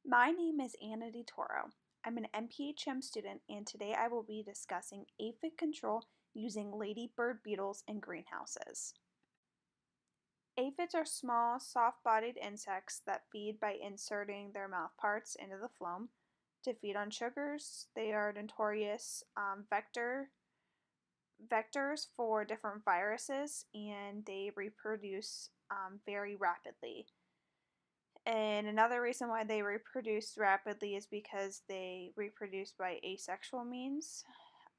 My name is Anna DiToro. I'm an MPHM student, and today I will be discussing aphid control using ladybird beetles in greenhouses. Aphids are small, soft-bodied insects that feed by inserting their mouthparts into the phloem to feed on sugars. They are notorious vectors for different viruses, and they reproduce very rapidly. And another reason why they reproduce rapidly is because they reproduce by asexual means.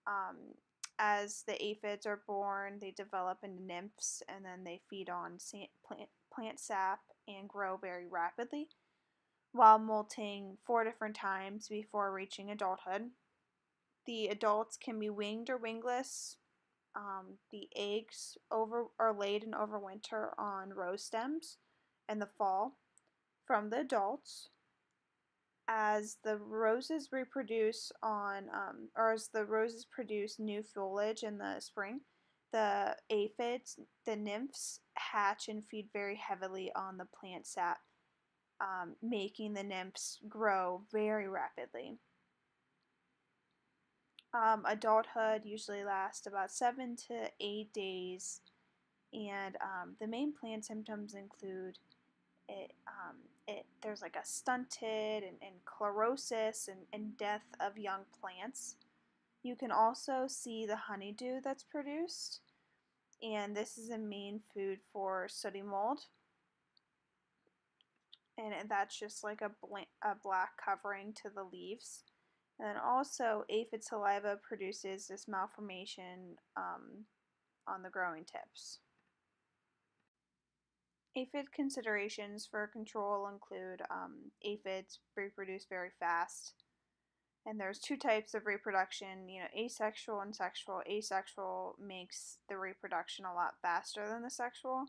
Um, as the aphids are born, they develop into nymphs and then they feed on plant sap and grow very rapidly while molting 4 different times before reaching adulthood. The adults can be winged or wingless. The eggs are laid and overwinter on rose stems in the fall from the adults. As the roses reproduce or as the roses produce new foliage in the spring, the aphids, the nymphs, hatch and feed very heavily on the plant sap, making the nymphs grow very rapidly. Adulthood usually lasts about 7 to 8 days, and the main plant symptoms include there's like a stunted and chlorosis and death of young plants. You can also see the honeydew that's produced, and this is a main food for sooty mold. And that's just like a black covering to the leaves. And then also, aphid saliva produces this malformation on the growing tips. Aphid considerations for control include aphids reproduce very fast, and there's 2 types of reproduction, asexual and sexual. Asexual makes the reproduction a lot faster than the sexual,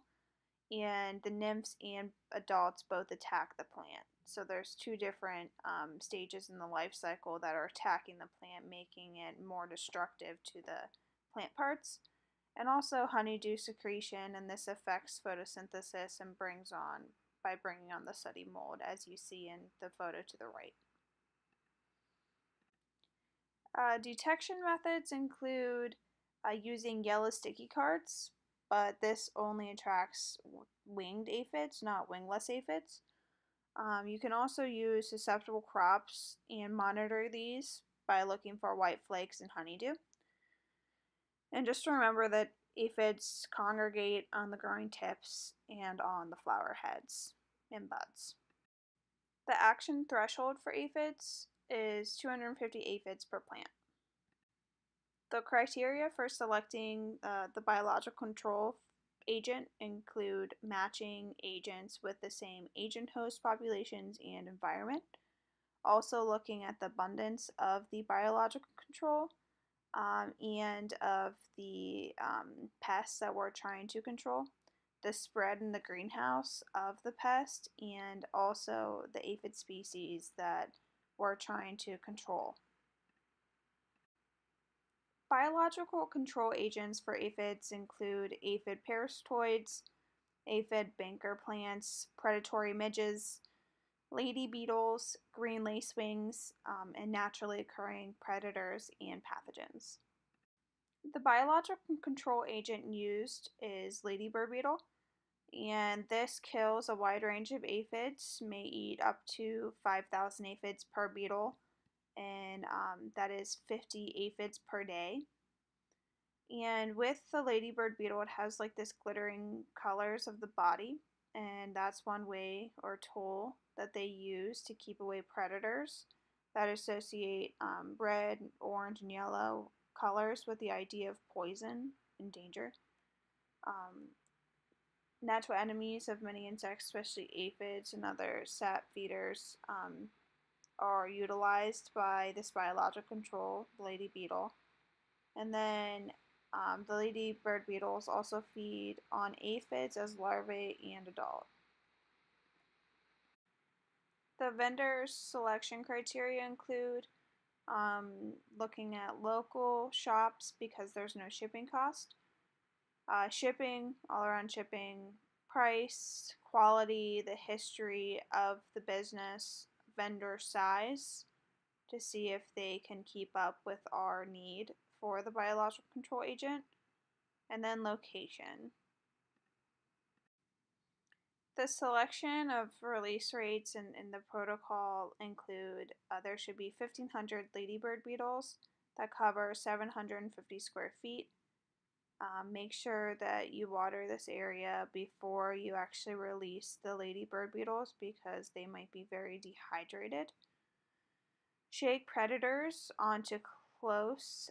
and the nymphs and adults both attack the plant. So there's 2 different stages in the life cycle that are attacking the plant, making it more destructive to the plant parts. And also honeydew secretion, and this affects photosynthesis and bringing on the sooty mold, as you see in the photo to the right. Detection methods include using yellow sticky cards, but this only attracts winged aphids, not wingless aphids. You can also use susceptible crops and monitor these by looking for white flakes and honeydew. And just remember that aphids congregate on the growing tips and on the flower heads and buds. The action threshold for aphids is 250 aphids per plant. The criteria for selecting the biological control agent include matching agents with the same agent host populations and environment. Also looking at the abundance of the biological control and of the pests that we're trying to control, the spread in the greenhouse of the pest, and also the aphid species that we're trying to control. Biological control agents for aphids include aphid parasitoids, aphid banker plants, predatory midges, lady beetles, green lacewings, and naturally occurring predators and pathogens. The biological control agent used is ladybird beetle, and this kills a wide range of aphids, may eat up to 5,000 aphids per beetle, and that is 50 aphids per day. And with the ladybird beetle, it has like this glittering colors of the body, and that's one way or tool that they use to keep away predators that associate red, orange, and yellow colors with the idea of poison and danger. Um, Natural enemies of many insects, especially aphids and other sap feeders, are utilized by this biological control, the lady beetle. And then the ladybird beetles also feed on aphids as larvae and adult. The vendor selection criteria include looking at local shops because there's no shipping cost, shipping, all around shipping, price, quality, the history of the business, vendor size to see if they can keep up with our need for the biological control agent, and then location. The selection of release rates in the protocol include there should be 1,500 ladybird beetles that cover 750 square feet. Make sure that you water this area before you actually release the ladybird beetles because they might be very dehydrated. Shake predators onto close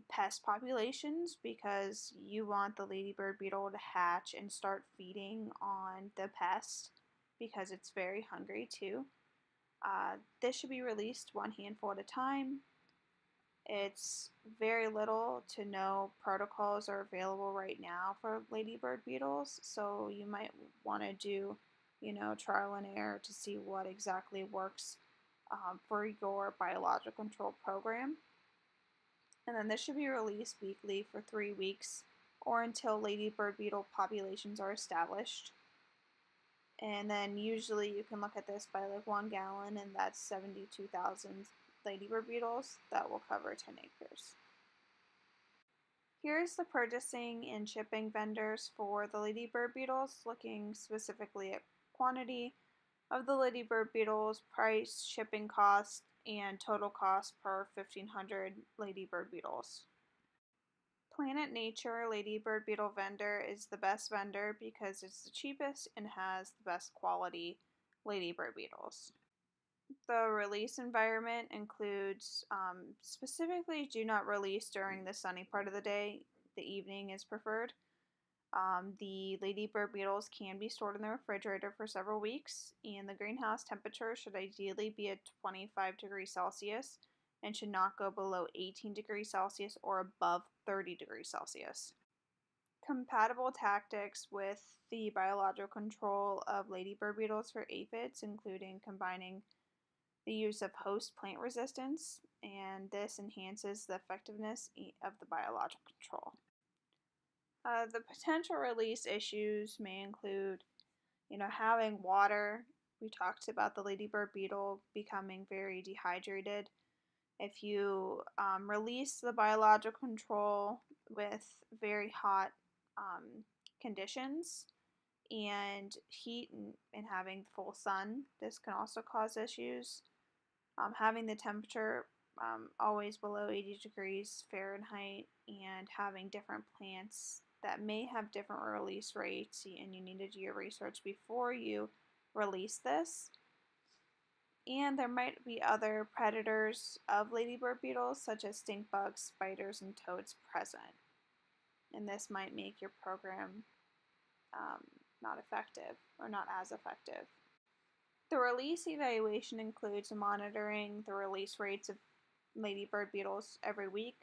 pest populations because you want the ladybird beetle to hatch and start feeding on the pest because it's very hungry too. This should be released one handful at a time. It's very little to no protocols are available right now for ladybird beetles, so you might want to do, trial and error to see what exactly works for your biological control program. And then this should be released weekly for 3 weeks or until ladybird beetle populations are established. And then usually you can look at this by like 1 gallon, and that's 72,000 ladybird beetles that will cover 10 acres. Here's the purchasing and shipping vendors for the ladybird beetles, looking specifically at quantity of the ladybird beetles, price, shipping cost, and total cost per 1,500 ladybird beetles. Planet Nature ladybird beetle vendor is the best vendor because it's the cheapest and has the best quality ladybird beetles. The release environment includes specifically do not release during the sunny part of the day. The evening is preferred. The ladybird beetles can be stored in the refrigerator for several weeks, and the greenhouse temperature should ideally be at 25 degrees Celsius and should not go below 18 degrees Celsius or above 30 degrees Celsius. Compatible tactics with the biological control of ladybird beetles for aphids, including combining the use of host plant resistance, and this enhances the effectiveness of the biological control. The potential release issues may include, having water. We talked about the ladybird beetle becoming very dehydrated. If you release the biological control with very hot conditions and heat and having full sun, this can also cause issues. Having the temperature always below 80 degrees Fahrenheit and having different plants that may have different release rates, and you need to do your research before you release this. And there might be other predators of ladybird beetles such as stink bugs, spiders, and toads present. And this might make your program not effective or not as effective. The release evaluation includes monitoring the release rates of ladybird beetles every week,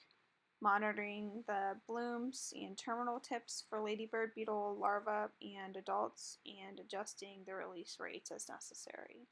monitoring the blooms and terminal tips for ladybird beetle larvae and adults, and adjusting the release rates as necessary.